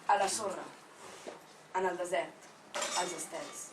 a la sorra, en el desert, als estels.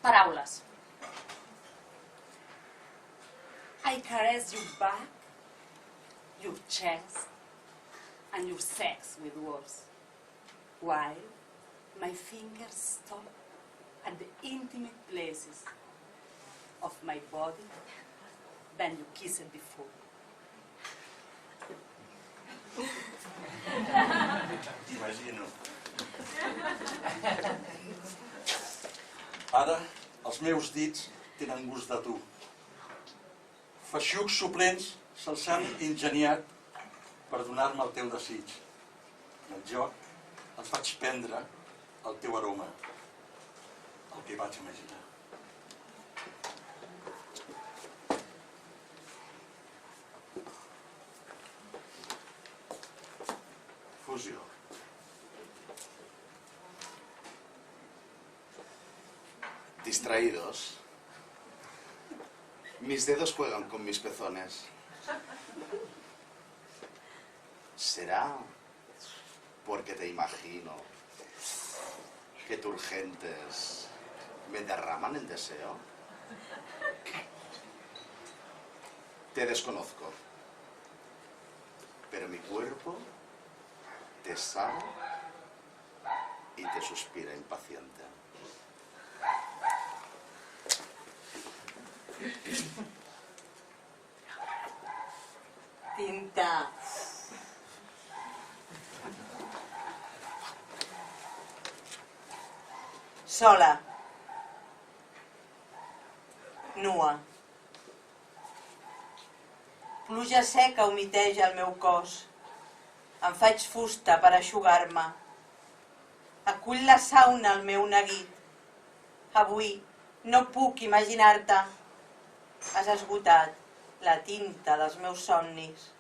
Paraules. I caress your back, your chest, and your sex with words, while my fingers stop at the intimate places of my body than you kissed before. T'imagino. Ara, els meus dits tenen gust de tu. Feixucs suplents se'ls han ingeniat per donar-me el teu desig. En el joc els vaig prendre el teu aroma, el que vaig imaginar. Fusió. Distraídos. Mis dedos juegan con mis pezones. ¿Será porque te imagino que turgentes me derraman el deseo? Te desconozco, pero mi cuerpo te sabe y te suspira impaciente. Tinta. Sola. Nua. Pluja seca humiteja el meu cos. Em faig fusta per eixugar-me. Acull la sauna al meu neguit. Avui no puc imaginar-te. Has esgotat la tinta dels meus somnis.